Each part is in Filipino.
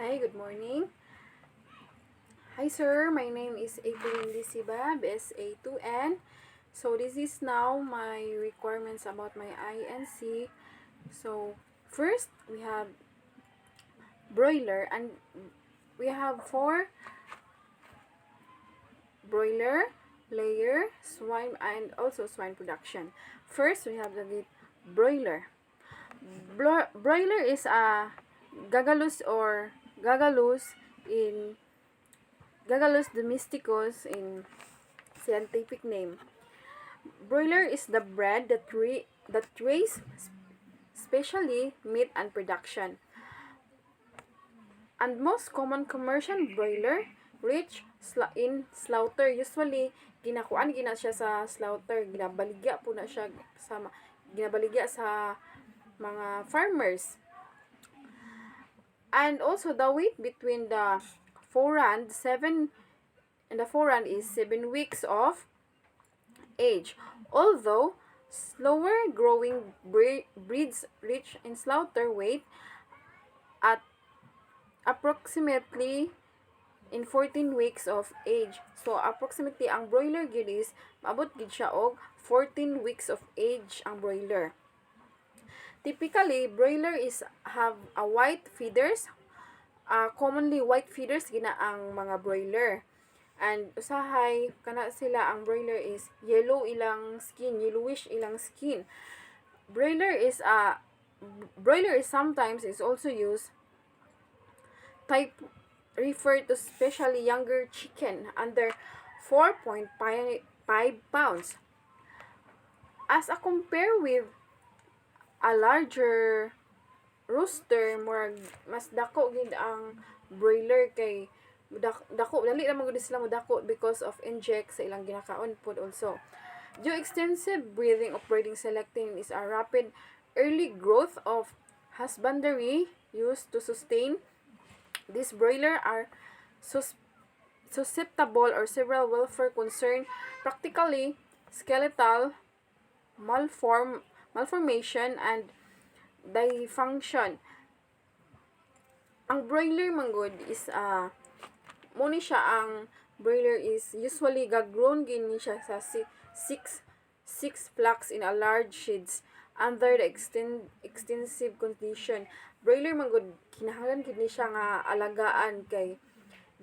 Hi, good morning. Hi, sir. My name is April Lisiba, BSA 2N. So, this is now my requirements about my INC. So, first, we have broiler, and we have four: broiler, layer, swine, and also swine production. First, we have the broiler. Broiler is a gagalus in Gagalus domesticus in scientific name. Broiler is the breed that raise specially meat and production. And most common commercial broiler reach in slaughter. Usually ginakuan gina siya sa slaughter, ginabaligya po na siya sa ginabaligya sa mga farmers. And also the weight between the forehand 7 and the forehand is 7 weeks of age. Although slower growing breeds reach in slaughter weight at approximately in 14 weeks of age. So approximately ang broiler gid is maabot gid siya og 14 weeks of age ang broiler. Typically, broiler is have a white feathers. Commonly white feathers gina ang mga broiler. And usahay kana sila ang broiler is yellowish ilang skin. Broiler is sometimes is also used type refer to especially younger chicken under 4.5 pounds. As a compare with a larger rooster, more mas dako gid ang broiler kay dako dali ra magud sila modako because of inject sa ilang ginakaon pod also. Due extensive breeding of breeding selecting is a rapid early growth of husbandry used to sustain these broiler are susceptible or several welfare concern, practically skeletal malformation and dysfunction. Ang broiler manggod is mo ni siya ang broiler is usually gaggrown gini siya sa six flocks in a large sheds under the extensive condition. Broiler manggod kinahanglan gid ni siya nga alagaan kay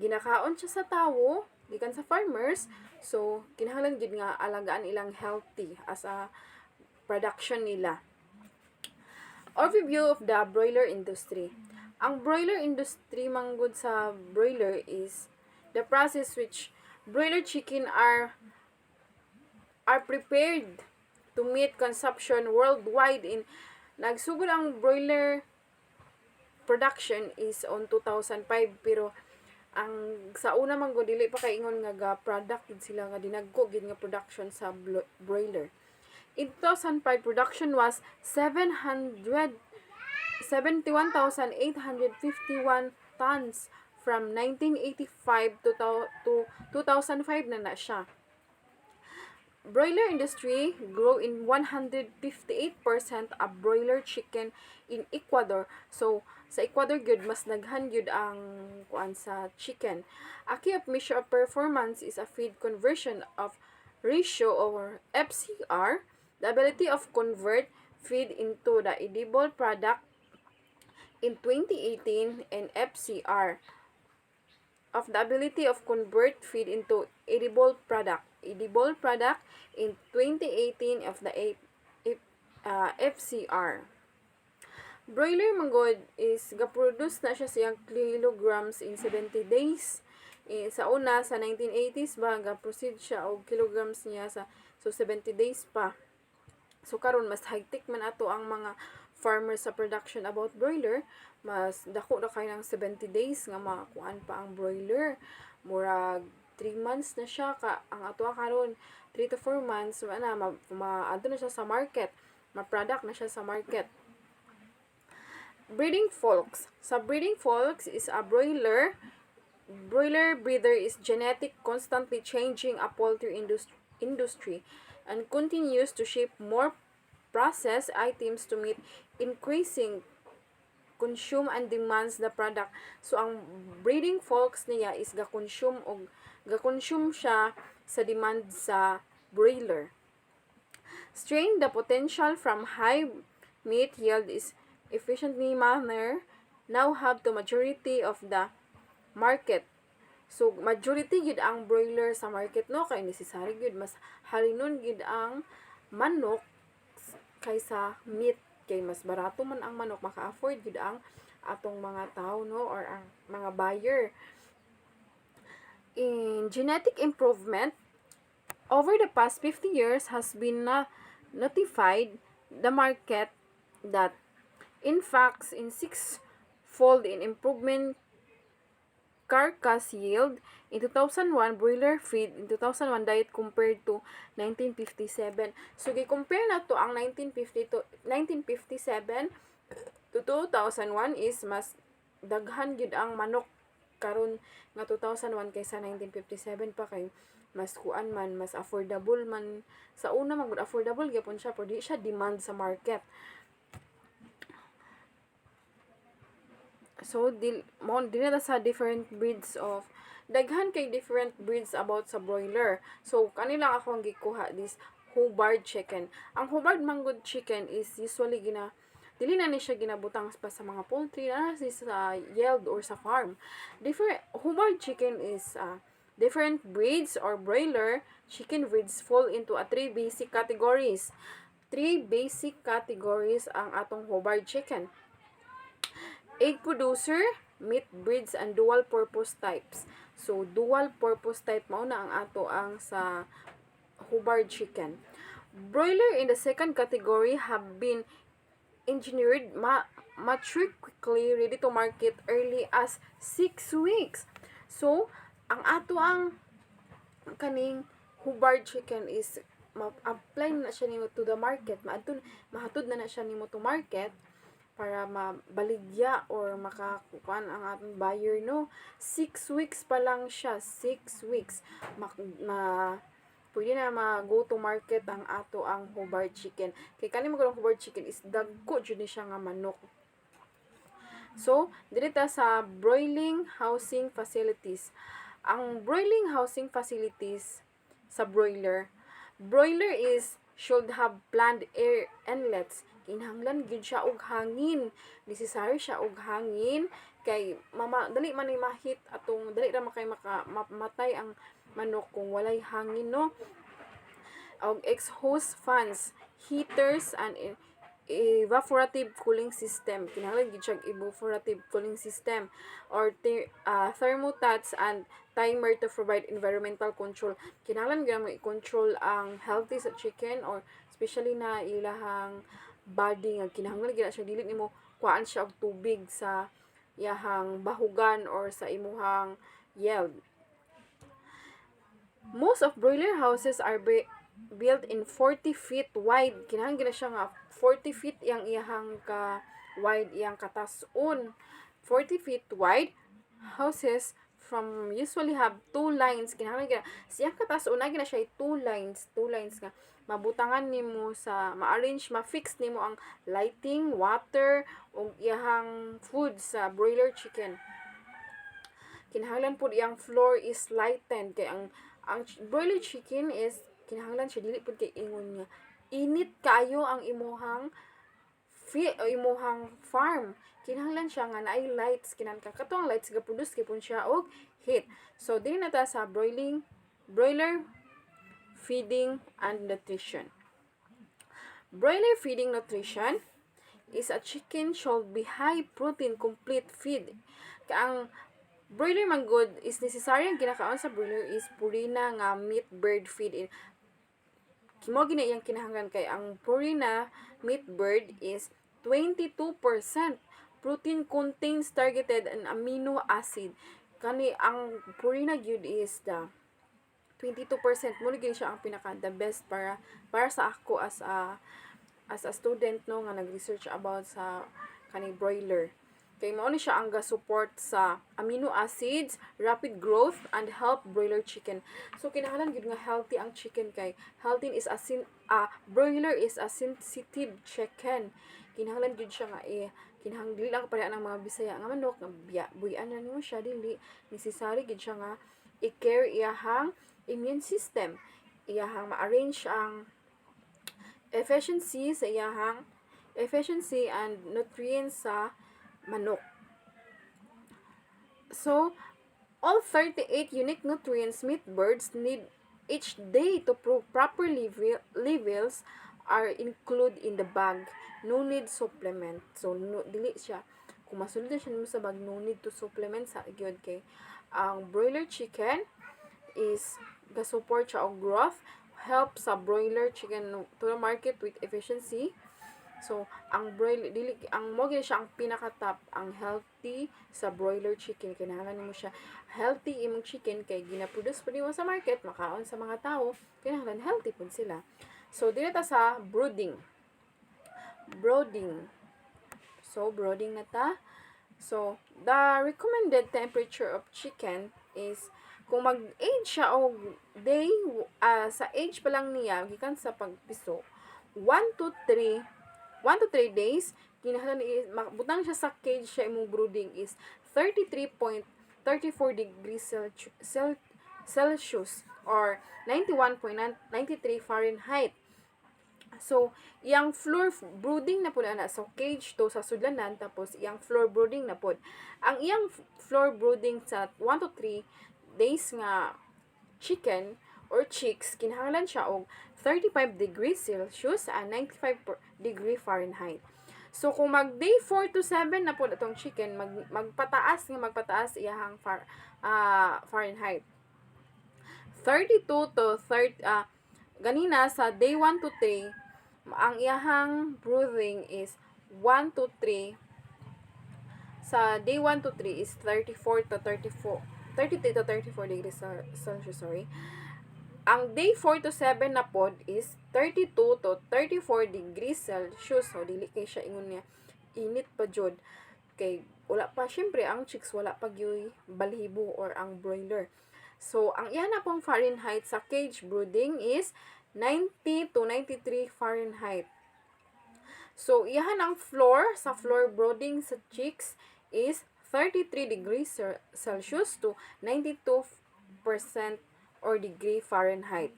ginakaon siya sa tawo gikan sa farmers, so kinahanglan gid nga alagaan ilang healthy as a production nila. Overview of the broiler industry. Ang broiler industry manggod sa broiler is the process which broiler chicken are prepared to meet consumption worldwide in nagsugod ang broiler production is on 2005, pero ang sa una man gud dili pa kay ingon nga ga product gid sila nga dinagko gid nga production sa broiler. In 2005, production was 71,851 tons from 1985 to 2005 na siya. Broiler industry grow in 158% of broiler chicken in Ecuador. So, sa Ecuador gyud mas daghan gyud ang kuan sa chicken. A key of measure of performance is a feed conversion of ratio or FCR, the ability of convert feed into the edible product in 2018, and FCR of the ability of convert feed into edible product in 2018 of the FCR. Broiler manggod is ga-produce na siya siyang kilograms in 70 days. Sa una sa 1980s ba ga-proceed siya og kilograms niya sa 70 days pa. So karon mas high-tech man ato ang mga farmers sa production about broiler, mas dako na kay ng 70 days nga makuan pa ang broiler. Murag 3 months na siya ka ang ato karon 3 to 4 months na adto na siya sa market, ma-product na siya sa market. Breeding folks. Sa breeding folks is a broiler breeder is genetic constantly changing a poultry industry and continues to shape more processed items to meet increasing consume and demands the product. So ang breeding folks niya is ga-consume siya sa demand sa broiler. Strain the potential from high meat yield is efficiently manner now have to majority of the market. So majority gid ang broiler sa market no kay necessary gid mas halinon gid ang manok kaysa meat kay mas barato man ang manok maka-afford gid ang atong mga tao no or ang mga buyer. In genetic improvement over the past 50 years has been notified the market that in fact in six-fold in improvement carcass yield in 2001 broiler feed in 2001 diet compared to 1957. So gi-compare na to ang 1957 to 2001 is mas daghan gyud ang manok karon nga 2001 kaysa 1957 pa kay mas kuan man mas affordable man sa una man affordable gyapon siya pero di siya demand sa market. So, dili na sa different breeds of daghan kay different breeds about sa broiler. So, kanila ako ang gikuha this Hubbard chicken. Ang Hubbard manggod chicken is usually dili na ni siya ginabutang pa sa mga poultry na sa yield or sa farm. Hubbard chicken is different breeds or broiler chicken breeds fall into three basic categories. Three basic categories ang atong Hubbard chicken. Egg producer, meat breeds, and dual purpose types. So, dual purpose type mao na ang ato ang sa Hubbard chicken. Broiler in the second category have been engineered mature quickly, ready to market early as 6 weeks. So, ang ato ang kaning Hubbard chicken is ma-apply na siya nimo to the market. Mahatod na siya nimo to market para mabaligya or makakuan ang ating buyer no 6 weeks pa lang siya 6 weeks pwede na go to market ang ato ang Hubbard chicken kay kani mo Hubbard chicken is dagko jud ni siya nga manok. So dito sa broiling housing facilities, ang broiling housing facilities sa broiler is should have planned air inlets. Kinahanglan gyud siya og hangin. Necessary siya og hangin kay dali man ni mahit atong dali ra makay mamatay ang manok kung walay hangin no. Og exhaust fans, heaters and evaporative cooling system. Kinahanglan gyud siya evaporative cooling system or thermostats and timer to provide environmental control. Kinahanglan gyud mo i-control ang healthy sa chicken or especially na ilahang body nga kinahanglan gyud siya dili nimo kuan siya og tubig sa iyahang bahugan or sa imuhang yield. Most of broiler houses are built in 40 feet wide. Kinahanglan siya nga 40 feet iyang ka wide iyang katas-on. 40 feet wide houses from usually have two lines. Kinahanglan siyang katas-on na siya two lines nga mabutangan nimo sa ma-arrange ma-fix nimo ang lighting, water ug iyang food sa broiler chicken. Kinahanglan pud iyang floor is lightened kay ang broiler chicken is kinahanglan siya dili pud kay ingon nga init kayo ang imuhang farm. Kinahanglan siya nga naay lights kinahanglan katong lights ga produce kay pun siya og heat. So dili na ta sa broiler feeding and nutrition. Broiler feeding nutrition is a chicken should be high protein complete feed. Ang broiler man good is necessary ang kinakaon sa broiler is purina nga meat bird feed. Kimo gina iyang kinahanglan kay ang purina meat bird is 22% protein contains targeted and amino acid. Kani ang purina gyud is the 22%. Muna gini siya ang pinaka the best para sa ako as a student no nga nag-research about sa kani broiler. Kay mao ni siya ang ga-support sa amino acids, rapid growth and help broiler chicken. So kinahanglan gyud nga healthy ang chicken kay healthy is broiler is a sensitive chicken. kinahanglan gyud siya nga kinahanglan lang para ng mga Bisaya nga manok nga buyan na nimo siya dili necessary gyud siya nga i-care iyahang immune system, iyahang ma-arrange ang efficiency and nutrients sa manok. So, all 38 unique nutrients meat birds need each day to proper levels are included in the bag. No need supplement. So, dili siya. Kung masulod siya nimo sa bag, no need to supplement sa gyud kay ang broiler chicken is ga-support siya og growth, help sa broiler chicken to the market with efficiency. So, ang broiler ang mo gyud siya ang pinaka-top, ang healthy sa broiler chicken. Kinahanglan nimo siya healthy imong chicken kay gina-produce pa nimo sa market, makaon sa mga tao, kinahanglan healthy pud sila. So, dili ta sa brooding. So, brooding na ta. So, the recommended temperature of chicken is kung mag-age siya o day, sa age pa lang niya, gikan sa pagpiso, 1 to 3 days, kinahanglan butang siya sa cage siya imong brooding is 33.34 degrees Celsius or 91.93 Fahrenheit. So, iyang floor brooding na po na sa cage to sa sudlanan, tapos iyang floor brooding na po. Ang iyang floor brooding sa 1 to 3 days nga chicken or chicks, kinahanglan siya og 35 degrees Celsius and 95 degree Fahrenheit. So, kung mag day 4 to 7 na po itong chicken, magpataas iyahang Fahrenheit. 32 to 30, ganina sa day 1 to 3, ang iyahang brooding is 1 to 3. Sa day 1 to 3 is 33 to 34 degrees Celsius, sorry. Ang day 4 to 7 na pod is 32 to 34 degrees Celsius. So, dili kay siya ingon niya init pa jud. Kay wala pa, syempre, ang chicks wala pa gyud balhibo or ang broiler. So, ang iyan na pong Fahrenheit sa cage brooding is 90 to 93 Fahrenheit. So, iyahan ang sa floor brooding sa chicks is 33 degrees Celsius to 92% or degree Fahrenheit.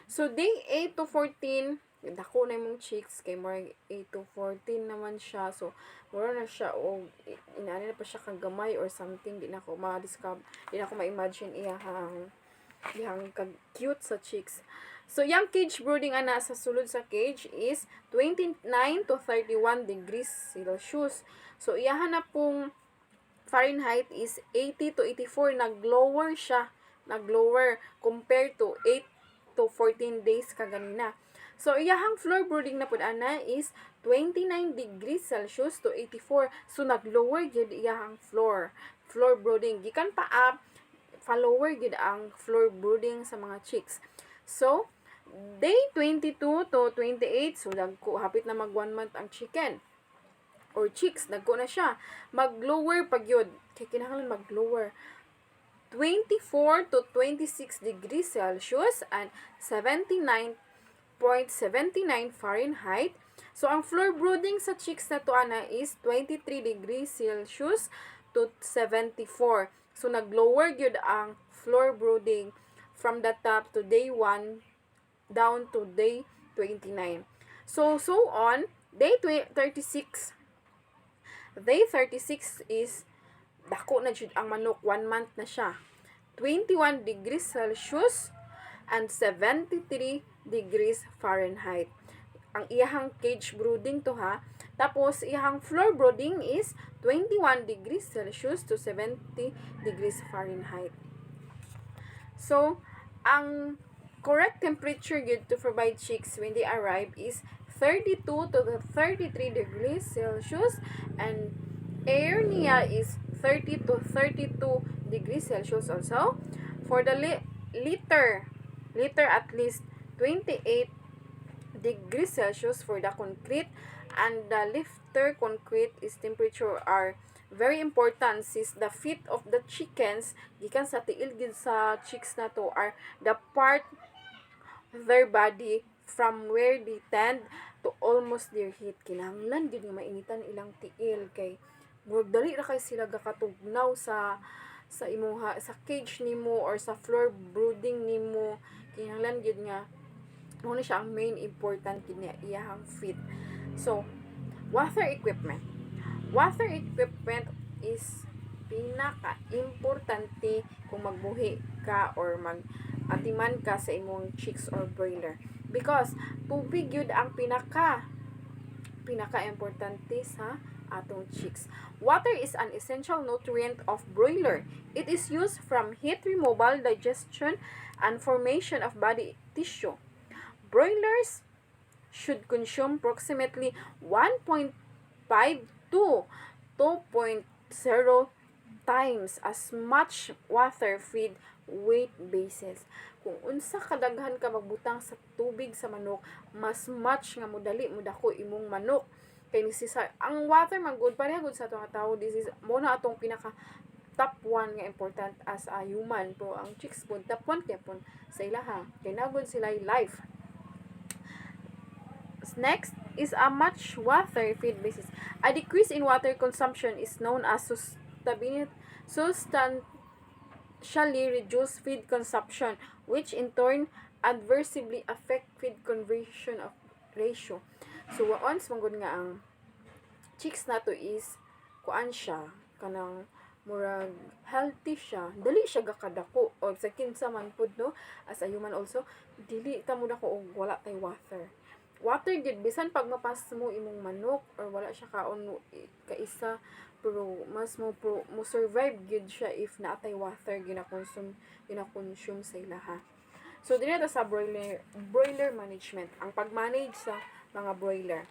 So, day 8 to 14, dako na yung chicks, kay more 8 to 14 naman siya. So, mura na siya, o inaani na pa siya kagamay or something, di na ako ma-imagine iyahang kag-cute sa chicks. So, yung cage brooding ana sa sulod sa cage is 29 to 31 degrees Celsius. So, iyahan na pong Fahrenheit is 80 to 84. Nag-lower siya. Nag-lower compared to 8 to 14 days kaganina. So, iyahang floor brooding na po ana is 29 degrees Celsius to 84. So, nag-lower yun iyahang floor brooding. Gikan pa up, follower yun ang floor brooding sa mga chicks. So, day 22 to 28, so hapit na mag 1 month ang chicken or chicks, nagko na siya. Mag-lower pag yun. Kaya kinahanglan mag-lower. 24 to 26 degrees Celsius and 79.79 Fahrenheit. So, ang floor brooding sa chicks na to ana is 23 degrees Celsius to 74. So, nag-lower yun ang floor brooding from the top to day 1 down to day 29. So on, day 36. Day 36 is dako na jud ang manok, 1 month na siya. 21 degrees Celsius and 73 degrees Fahrenheit. Ang iyahang cage brooding to ha. Tapos iyahang floor brooding is 21 degrees Celsius to 70 degrees Fahrenheit. So, ang correct temperature good to provide chicks when they arrive is 32 to 33 degrees Celsius and air niya is 30 to 32 degrees Celsius also. For the litter at least 28 degrees Celsius for the concrete, and the lifter concrete is temperature are very important since the feet of the chickens gikan sa tiil gid sa chicks na to are the part their body from where they tend to almost their heat. Kinahanglan gyud nga mainitan ilang tiil kay murag dali ra kay sila gakatugnaw sa imuha sa cage nimo or sa floor brooding nimo. Kinahanglan gyud nga mo na siya ang main important gyud niya iyahang feed. So water equipment. Water equipment is pinaka-importante kung magbuhi ka or mag-atiman ka sa imong chicks or broiler. Because tubig yun ang pinaka-importante sa atong chicks. Water is an essential nutrient of broiler. It is used from heat removal, digestion, and formation of body tissue. Broilers should consume approximately 1.5 to 2.0 times as much water feed weight basis. Kung unsa kadaghan ka magbutang sa tubig sa manok, mas much nga mudali mudako imong manok. Kay necessary ang water man good pareha gud sa atong tawo. This is mo na atong pinaka top 1 nga important as a human. Pero ang chicks pod top 1 kay pon sa ilaha. Kay nagud sila life. Next is a much water feed basis. A decrease in water consumption is known as substantially reduced feed consumption, which in turn adversely affect feed conversion of ratio. So once manggod nga ang chicks nato is kuan siya kanang murag healthy siya, dali siya gakadako o sa kinsa man pud no, as a human also dili ta mo dako og wala tay water. Water gid bisan pag mapas mo imong manok or wala siya kaon kaisa, pero mas mo survive gid siya if naatay water gina-consume sa ilaha. So dili ta sa broiler management, ang pag-manage sa mga broiler.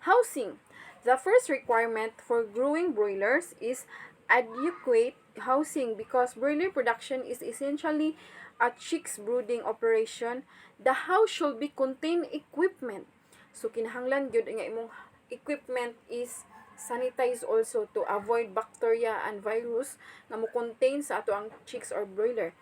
Housing. The first requirement for growing broilers is adequate housing because broiler production is essentially a chicks brooding operation. The house should be contain equipment. So kinahanglan gyud nga imong equipment is sanitize also to avoid bacteria and virus nga mo contain sa ato ang chicks or broiler.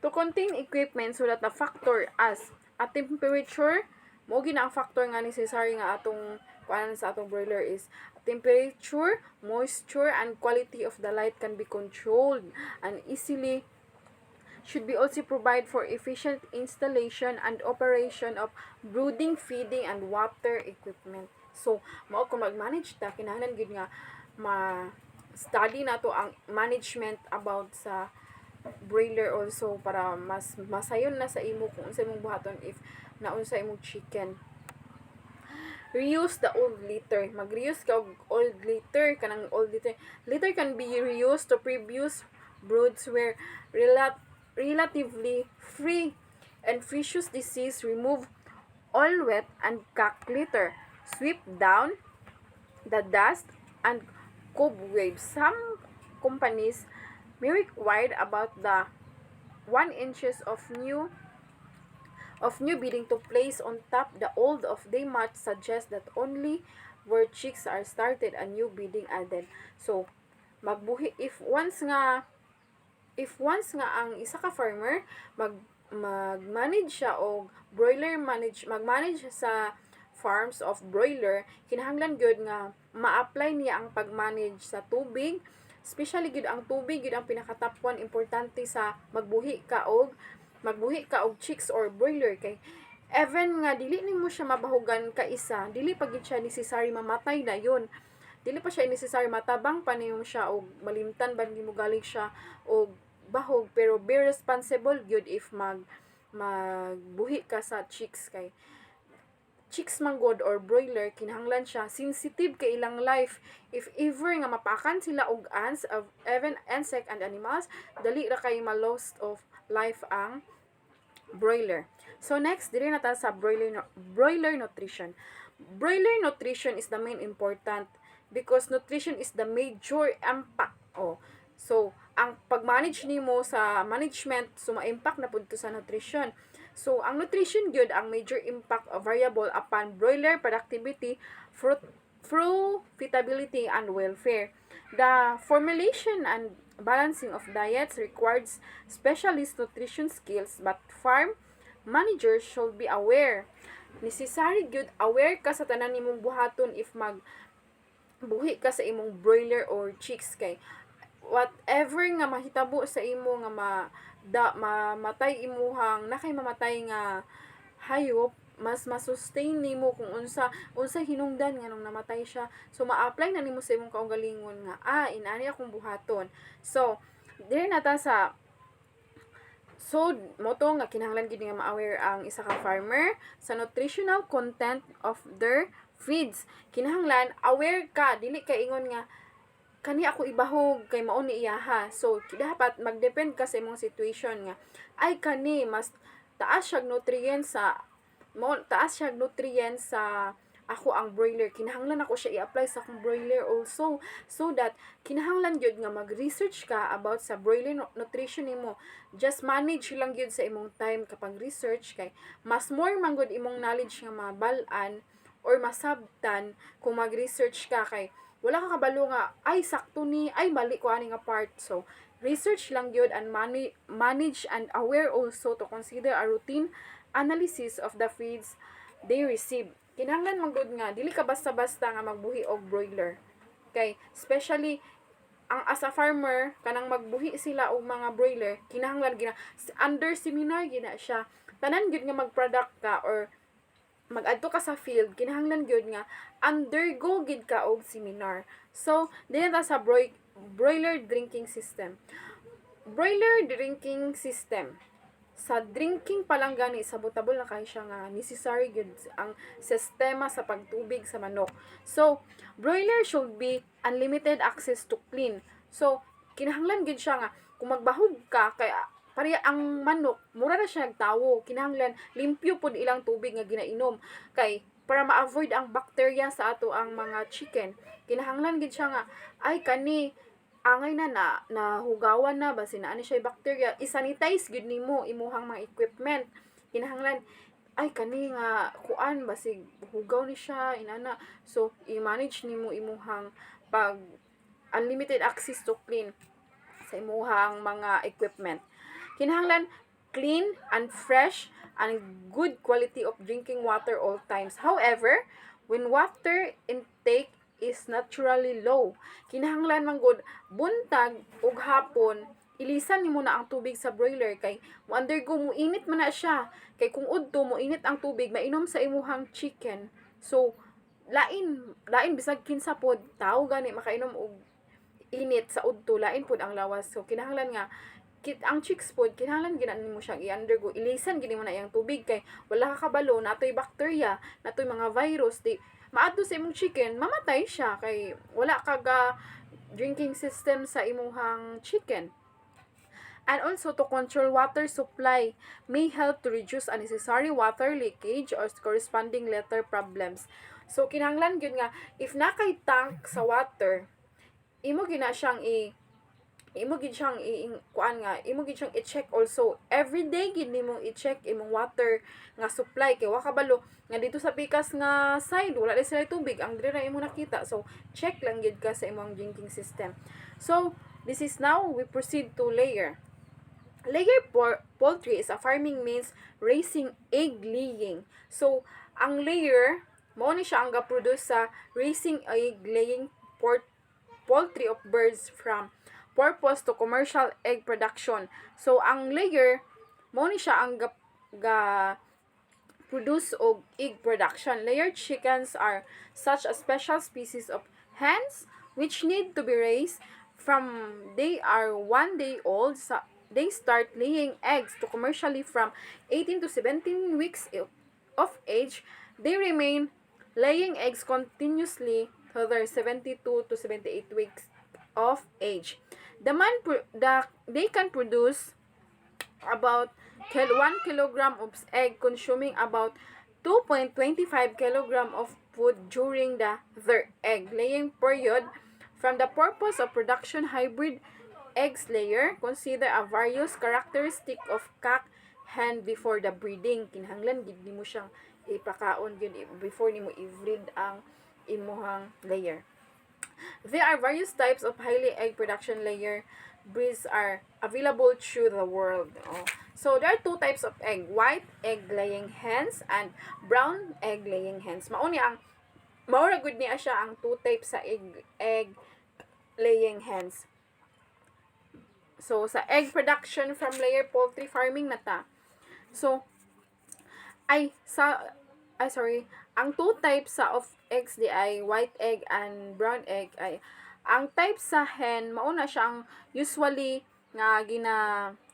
To contain equipment so that the factor as a temperature mo gina ang factor nga necessary nga atong kuan sa atong broiler is temperature, moisture, and quality of the light can be controlled and easily should be also provide for efficient installation and operation of brooding, feeding, and water equipment. So, mao kung mag-manage ta, kinahanglan gid nga ma-study nato ang management about sa broiler also para mas masayon na sa imo kung unsa imong buhaton if naunsa imong chicken. Reuse the old litter. Mag-reuse ka og old litter. Kanang old litter. Litter can be reused to previous broods where relatively free and infectious disease. Remove all wet and cack litter. Sweep down the dust and cobwebs. Some companies may require about the 1 inches of new bedding to place on top the old of they might suggest that only where chicks are started a new bedding added. So magbuhi if once nga ang isa ka farmer mag-manage siya og mag-manage sa farms of broiler, kinahanglan gyud nga ma-apply niya ang pag-manage sa tubig, especially gyud ang tubig gyud ang pinaka-top 1 importante sa magbuhi ka og chicks or broiler kay even nga dili nimo siya mabahugan ka isa, dili pa gid siya necessary mamatay na yun. Dili pa siya necessary matabang pa nimo siya og malimtan ba nimo galing siya og bahog, pero be responsible gyud if magbuhi ka sa chicks kay chicks manggod or broiler kinahanglan siya sensitive kay ilang life. If ever nga mapakan sila og ants of even insect and animals, dali ra kay ma-lost of life ang broiler. So next, dili na ta sa broiler nutrition. Broiler nutrition is the main important because nutrition is the major impact. So ang pag-manage nimo sa management suma-impact na pud sa nutrition. So ang nutrition gyud ang major impact of variable upon broiler productivity, profitability, and welfare. The formulation and balancing of diets requires specialist nutrition skills, but farm managers should be aware necessary gyud aware ka sa tanan nimong buhaton if buhi ka sa imong broiler or chicks, kay whatever nga mahitabo sa imo nga mamatay imuhang nakay mamatay nga hayop, mas masustain nimo kung unsa hinungdan nga nung namatay siya. So ma-apply na nimo sa imong kaugalingon nga inani akong buhaton. So dire na ta sa moto nga kinahanglan gid nga ma-aware ang isa ka farmer sa nutritional content of their feeds. Kinahanglan aware ka, dili ka ingon nga kani ako ibahog kay mao ni iyaha. So dapat magdepend ka sa imong situation nga ay kani mas taas siya nutrients sa ako ang broiler, kinahanglan ako siya i-apply sa akong broiler also, so that kinahanglan gyud nga mag-research ka about sa broiler nutrition nimo. Just manage lang gyud sa imong time kapag research, kay mas more man gud imong knowledge nga mabal-an or masabtan kung mag-research ka, kay wala ka kabalo nga ay sakto ni ay mali ko ani nga part. So research lang gyud and manage and aware also to consider a routine analysis of the feeds they receive. Kinahanglan man gud nga dili ka basta-basta nga magbuhi og broiler, kay especially ang as a farmer kanang magbuhi sila og mga broiler, kinahanglan gina under seminar gina siya. Tanan gyud nga mag-product ka or mag-adto ka sa field, kinahanglan gyud nga undergo gid ka og seminar. So dinhi ta sa broiler drinking system. Broiler drinking system, sa drinking pa lang gani sabotable na kay siya nga necessary gyud ang sistema sa pagtubig sa manok. So broiler should be unlimited access to clean. So kinahanglan gyud siya nga kung magbahog ka kay pare ang manok mura na siya nagtawo, kinahanglan limpyo pud ilang tubig nga ginainom, kay para ma-avoid ang bacteria sa ato ang mga chicken. Kinahanglan gid siya nga ay kani angay na hugawan na basin na ani siya bacteria, i-sanitize gud nimo imuhang mga equipment. Kinahanglan ay kani nga kuan basig hugaw ni siya inana. So i-manage nimo imuhang pag unlimited access to clean sa imuhang mga equipment. Kinahanglan clean and fresh and good quality of drinking water all times. However, when water intake is naturally low, kinahanglan man gud buntag ug hapon ilisan nimo na ang tubig sa broiler, kay mo undergo mo init man na siya, kay kung udto mo init ang tubig mainom sa imuhang chicken. So lain bisag kinsa pod tao gani makainom og init sa udto, lain pod ang lawas. So kinahanglan nga ang chicks pod kinahanglan ginan nimo siyang i-undergo, ilisan gid mo na iyang tubig, kay wala ka kabalo natoy bacteria natoy mga virus di maadto sa imong chicken, mamatay siya kay wala kaga drinking system sa imuhang chicken. And also to control water supply may help to reduce unnecessary water leakage or corresponding letter problems. So kinahanglan gyud nga if nakay tank sa water, imo gina siyang i-check also every day gid nimo i-check imong water nga supply, kay wa kabalo nga dito sa pikas nga side wala na sila tubig ang dire na imo nakita. So check lang gid ka sa imong drinking system. So this is now we proceed to layer. Poultry is a farming means raising egg laying. So ang layer mao ni siya ang ga-produce sa raising egg laying poultry of birds from purpose to commercial egg production. So ang layer mo ni siya ang ga produce og egg production. Layered chickens are such a special species of hens which need to be raised from they are 1 day old. They start laying eggs to commercially from 18 to 17 weeks of age. They remain laying eggs continuously to their 72 to 78 weeks of age. They can produce about 1 kilogram of egg, consuming about 2.25 kilogram of food during their egg laying period. From the purpose of production hybrid eggs layer, consider a various characteristic of cock hen before the breeding. Kinahanglan gid nimo siyang ipakaon gyud before nimo i-breed ang imuhang layer. There are various types of highly egg production layer. breeds are available through the world. Oh. So there are two types of egg, white egg laying hens and brown egg laying hens. Maura good niya siya ang two types sa egg laying hens. So sa egg production from layer poultry farming na ta. So ay sa ay sorry, ang two types sa of eggs di ay white egg and brown egg ay ang type sa hen mauna siya ang usually nga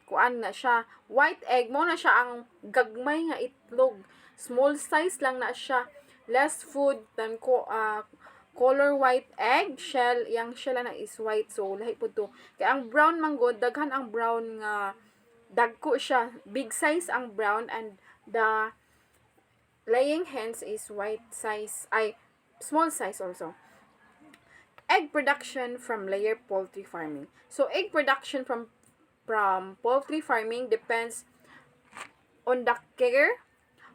kuan na siya white egg mauna siya ang gagmay nga itlog, small size lang na siya, less food than color white egg shell, yang shell na is white, so lahi po to. Kaya ang brown manggod daghan ang brown nga dagko siya, big size ang brown, and the laying hens is white size, ay small size also. Egg production from layer poultry farming. So egg production from poultry farming depends on the care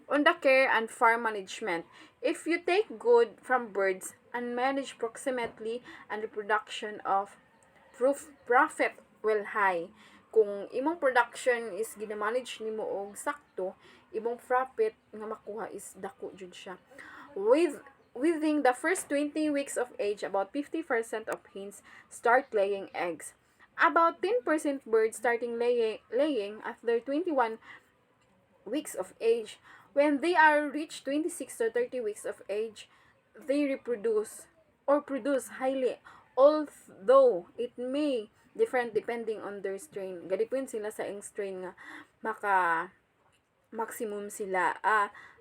and farm management. If you take good from birds and manage proximately, and the production of profit will high. Kung imong production is ginamanage nimo og sakto, imong profit nga makuha is dako jud siya. Within the first 20 weeks of age, about 50% of hens start laying eggs. About 10% birds starting laying after 21 weeks of age. When they are reached 26 to 30 weeks of age, they reproduce or produce highly, although it may different depending on their strain. Gadipin sila sa ing strain nga maka maximum sila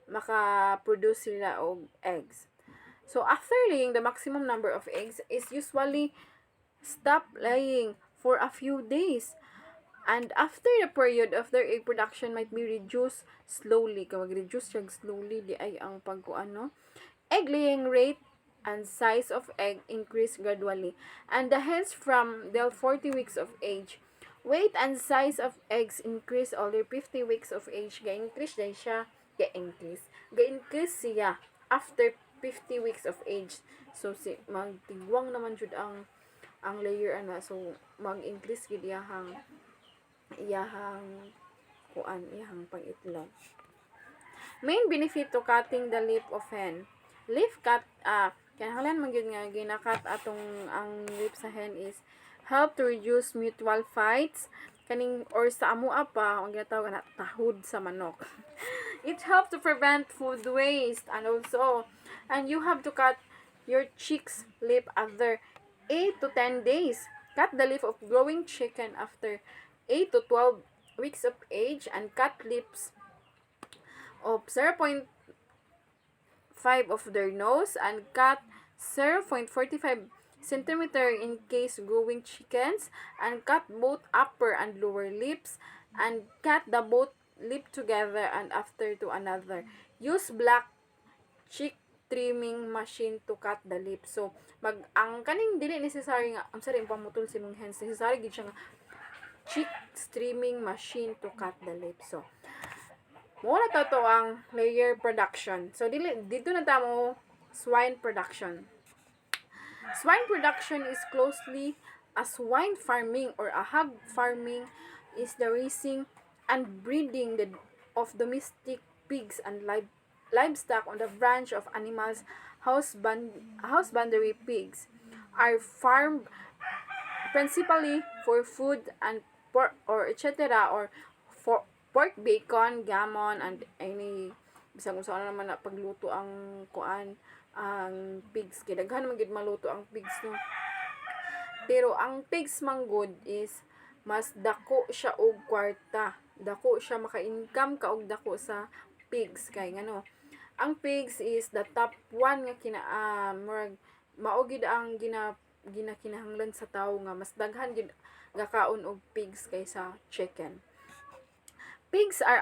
maka-produce sila og eggs. So after laying, the maximum number of eggs is usually stop laying for a few days. And after the period of their egg production might be reduced slowly. Kung mag-reduce siya slowly, di ay ang pagkuano. Egg laying rate and size of egg increase gradually. And the hens from the 40 weeks of age, weight and size of eggs increase over 50 weeks of age. Ga-increase siya. Ga-increase siya after 50 weeks of age. So magtigwang naman jud ang layer ana. So mag-increase gid iyahang pang-itlog. Main benefit to cutting the lip of hen. Leaf cut, kinahanglan man gyud nga ginakat atong ang lip sa hen is help to reduce mutual fights kaning or sa amoa pa ang ginatawag na tahod sa manok. It helps to prevent food waste, and you have to cut your chick's lip after 8 to 10 days. Cut the lip of growing chicken after 8 to 12 weeks of age, and cut lips of 0.5 of their nose, and cut 0.45 centimeter in case growing chickens, and cut both upper and lower lips, and cut the both lip together and after to another. Use black chick trimming machine to cut the lips. So ang kaning dili necessary nga ang sorry pamutol si mong hens, necessary gid siya nga chick trimming machine to cut the lips. So mo na to ang layer production. So dito na tamo swine production. Swine production is closely a swine farming or a hog farming is the raising and breeding of domestic pigs and livestock on the branch of animals. Husbandry pigs are farmed principally for food and pork or etc. or for pork, bacon, gammon, and any bisag kung saan naman na pagluto ang ang pigs. Kaya daghan naman gid maluto ang pigs, no. Pero ang pigs manggod is mas dako siya og kwarta. Dako siya maka-income ka og dako sa pigs kay ngano. Ang pigs is the top one nga murag mao gid ang ginakinahanglan sa tawo nga mas daghan gid gakaon og pigs kaysa chicken. Pigs are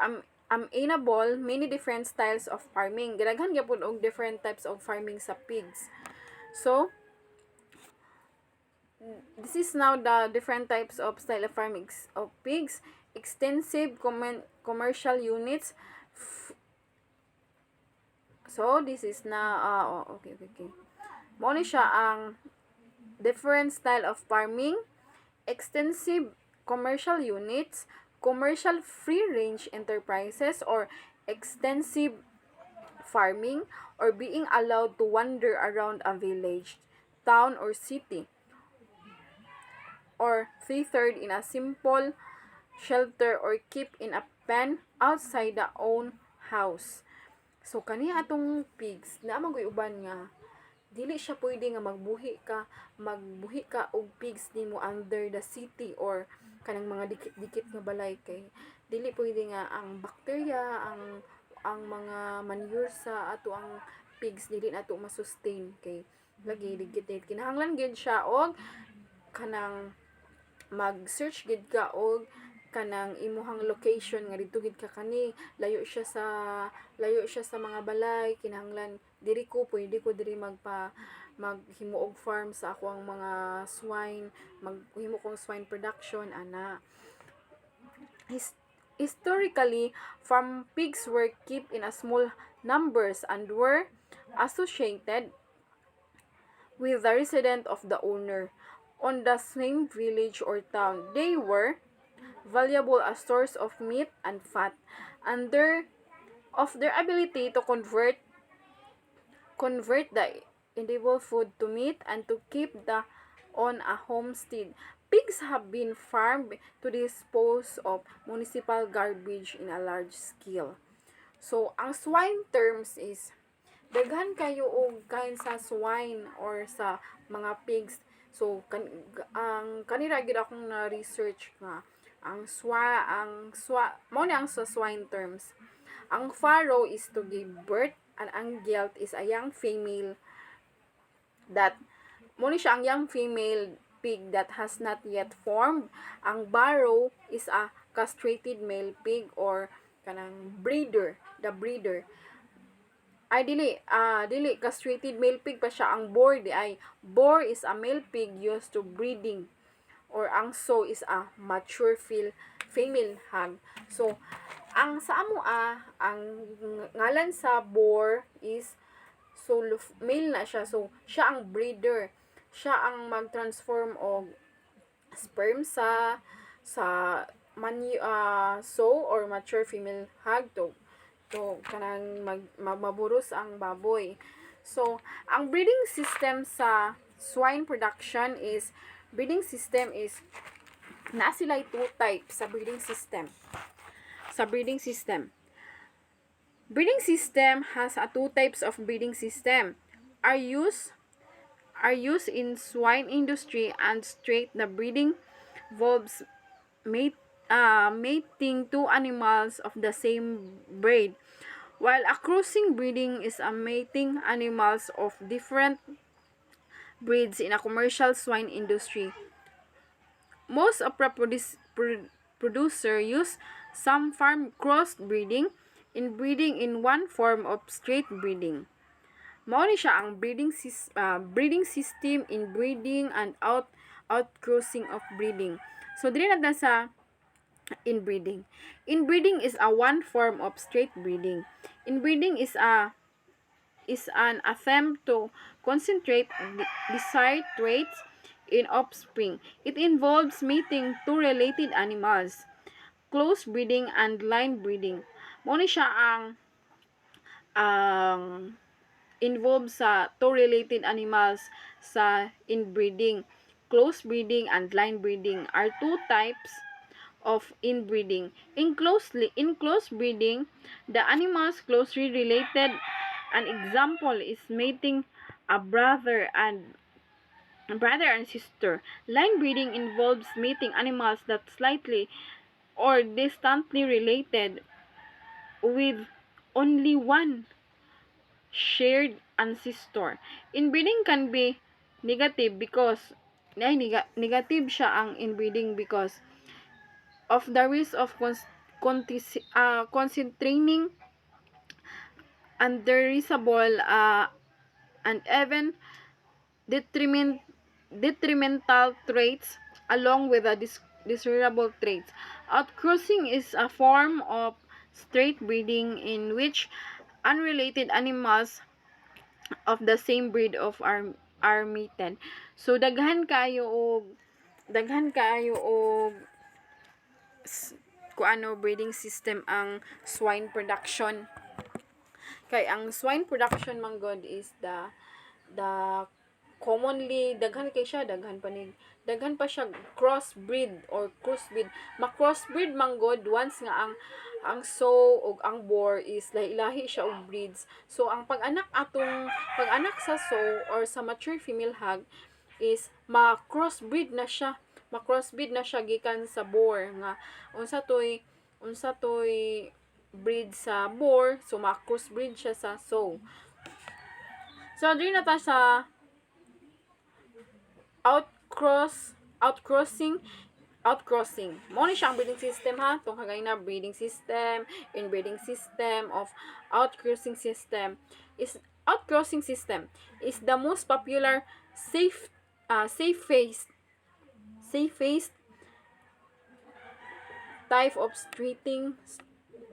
amenable many different styles of farming. Gidaghan gyapon og different types of farming sa pigs. So this is now the different types of style of farming of pigs. Extensive commercial units. So this is na okay. Mo ni siya ang different style of farming. extensive commercial units, commercial free-range enterprises, or extensive farming, or being allowed to wander around a village, town, or city, or tethered in a simple shelter or keep in a pen outside the own house. So kani atong pigs na uban nga dili siya pwede nga magbuhi ka og pigs nimo under the city or kanang mga dikit-dikit nga balay kay dili pwede nga ang bakterya ang mga manure sa ato ang pigs dili nato masustain kay lagi dikit kinahanglan gid siya og kanang mag-search gid ka og kanang imuhang location nga didto gid ka kani layo siya sa mga balay kinahanglan diri ko pwede ko diri maghimo og farm sa ako ang mga swine maghimo kong swine production ana. Historically, farm pigs were kept in a small numbers and were associated with the resident of the owner on the same village or town. They were valuable as source of meat and fat, and of their ability to convert the edible food to meat and to keep on a homestead. Pigs have been farmed to dispose of municipal garbage in a large scale. So, ang swine terms is daghan kayo og kain sa swine or sa mga pigs. So, ang kanira gid akong na research nga ang mao ni ang sa swine terms. Ang farrow is to give birth and ang gelt is a young female that mo ni siya ang young female pig that has not yet formed. Ang barrow is a castrated male pig or kanang the breeder. Ay dili castrated male pig pa siya. Ang boar boar is a male pig used to breeding or ang sow is a mature female hog. So ang sa amo ang ngalan sa boar is so male na siya, so siya ang breeder, siya ang mag-transform og sperm sa sow or mature female hog to kanang maburos ang baboy. So ang breeding system sa swine production is na sila two types sa breeding system. Breeding system has two types of breeding system are used in swine industry and straight the breeding involves mating two animals of the same breed, while a crossing breeding is a mating animals of different breeds in a commercial swine industry. Most of the producer use some farm cross breeding in one form of straight breeding. Mao ni siya ang breeding system in breeding and outcrossing of breeding. So dili na sa inbreeding. Inbreeding is a one form of straight breeding. Inbreeding is an attempt to concentrate desired traits in offspring. It involves mating two related animals, close breeding and line breeding. Mao ni siya ang involved sa two related animals sa inbreeding. Close breeding and line breeding are two types of inbreeding. In close breeding, the animals closely related. An example is mating a brother and sister. Line breeding involves mating animals that slightly or distantly related with only one shared ancestor. Inbreeding can be negative because negative siya ang inbreeding because of the risk of concentrating undesirable and even detrimental traits along with the desirable traits. Outcrossing is a form of straight breeding in which unrelated animals of the same breed are mated. So daghan kayo og daghan kaayo og kuano breeding system ang swine production. Kay ang swine production man god is the commonly daghan kay siya, daghan pa siya crossbreed or crossbreed. Ma-crossbreed man god once nga ang sow ug ang boar is lahi-lahi siya og breeds. So ang pag-anak sa sow or sa mature female hog is ma-crossbreed na siya. Ma-crossbreed na siya gikan sa boar nga unsa toy breed sa boar, so ma-crossbreed siya sa sow. So diri na ta sa outcrossing. Mo ni siya ang breeding system ha. Tong kagay na breeding system, inbreeding system of outcrossing system is the most popular safe-faced type of treating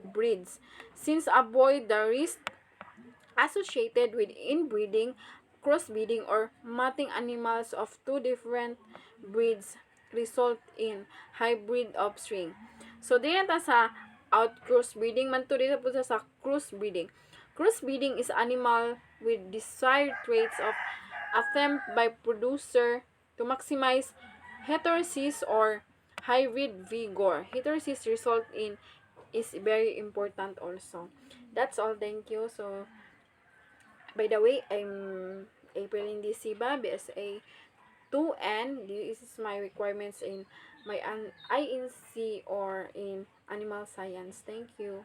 breeds since avoid the risk associated with inbreeding, crossbreeding, or mating animals of two different breeds result in hybrid offspring. So, di na ta sa out-crossbreeding, man to dito po sa crossbreeding. Crossbreeding is animal with desired traits of attempt by producer to maximize heterosis or hybrid vigor. Heterosis result in is very important also. That's all. Thank you. So, by the way, I'm April Indisiba, BSA 2N. This is my requirements in my INC or in animal science. Thank you.